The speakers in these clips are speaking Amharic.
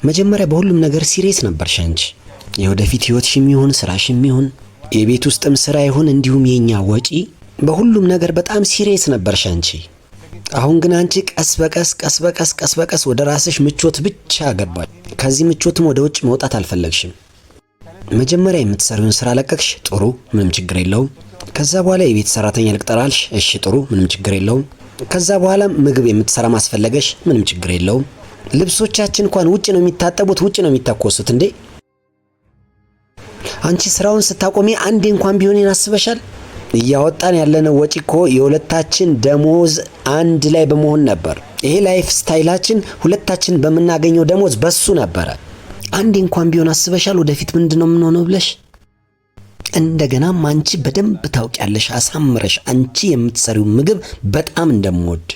መጀመሪያ በሁሉም ነገር ሲሪየስ ነበርሽ አንቺ። የወደፊት ህይወትሽም ይሁን ስራሽም ይሁን የቤት ውስጥም ስራ ይሁን እንዲሁም የኛ ወጪ በሁሉም ነገር በጣም ሲሪየስ ነበርሽ አንቺ። አሁን ግን አንቺ ቀስ በቀስ ወደ ራስሽ ምቾት ብቻ ገባሽ። ከዚህ ምቾትም ወደ ውጭ መውጣት አልፈለግሽም። መጀመሪያ የምትሰሪውን ስራ ለቀቅሽ፣ ጥሩ ምንም ችግር የለውም። ከዛ በኋላ የቤት ሰራተኛ ልቅጠራልሽ፣ እሺ ጥሩ ምንም ችግር የለውም። ከዛ በኋላ ምግብ የምትሰራ ማስፈለገሽ፣ ምንም ችግር የለውም። ልብሶቻችን እንኳን ውጭ ነው የሚታጠቡት፣ ውጭ ነው የሚታኮሱት። እንዴ አንቺ ስራውን ስታቆሚ አንዴ እንኳን ቢሆን ያስበሻል? እያወጣን ያለነው ወጪ እኮ የሁለታችን ደሞዝ አንድ ላይ በመሆን ነበር። ይሄ ላይፍ ስታይላችን ሁለታችን በመናገኘው ደሞዝ በሱ ነበር። አንዴ እንኳን ቢሆን አስበሻል ወደፊት ምንድነው የምንሆነው ብለሽ? እንደገናም አንቺ በደንብ ታውቂያለሽ አሳምረሽ አንቺ የምትሰሪው ምግብ በጣም እንደምወድ።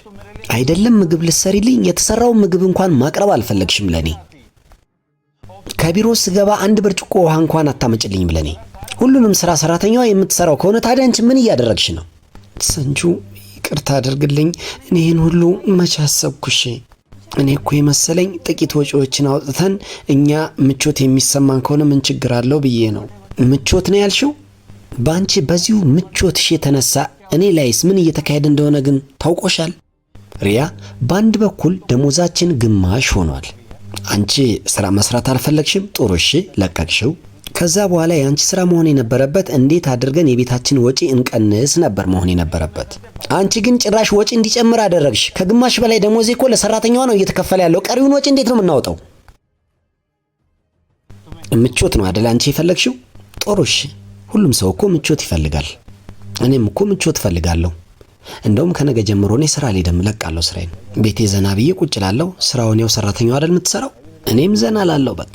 አይደለም ምግብ ልትሰሪልኝ የተሰራው ምግብ እንኳን ማቅረብ አልፈለግሽም ለኔ። ከቢሮ ስገባ አንድ ብርጭቆ ውሃ እንኳን አታመጭልኝ ብለኔ። ሁሉንም ስራ ሰራተኛዋ የምትሰራው ከሆነ ታዲያ አንቺ ምን እያደረግሽ ነው? ሰንጁ ይቅርታ አድርግልኝ፣ እኔን ሁሉ መቼ አሰብኩሽ? እኔ እኮ የመሰለኝ ጥቂት ወጪዎችን አውጥተን እኛ ምቾት የሚሰማን ከሆነ ምን ችግር አለው ብዬ ነው። ምቾት ነው ያልሽው? ባንቺ በዚሁ ምቾትሽ የተነሳ እኔ ላይስ ምን እየተካሄደ እንደሆነ ግን ታውቆሻል? ሪያ፣ በአንድ በኩል ደሞዛችን ግማሽ ሆኗል። አንቺ ስራ መስራት አልፈለግሽም፣ ጥሩ እሺ ለቀቅሽው። ከዛ በኋላ የአንቺ ስራ መሆን የነበረበት እንዴት አድርገን የቤታችን ወጪ እንቀንስ ነበር መሆን የነበረበት። አንቺ ግን ጭራሽ ወጪ እንዲጨምር አደረግሽ። ከግማሽ በላይ ደሞዜ እኮ ለሰራተኛዋ ነው እየተከፈለ ያለው። ቀሪውን ወጪ እንዴት ነው የምናወጣው? ምቾት ነው አይደል አንቺ የፈለግሽው? ጥሩ እሺ፣ ሁሉም ሰው እኮ ምቾት ይፈልጋል። እኔም እኮ ምቾት ፈልጋለሁ። እንደውም ከነገ ጀምሮ እኔ ስራ ልሄድም ለቃለሁ ስራዬን። ቤቴ ዘና ብዬ ቁጭ እላለሁ። ስራውን ያው ሰራተኛዋ አይደል የምትሰራው፣ እኔም ዘና እላለሁ በቃ።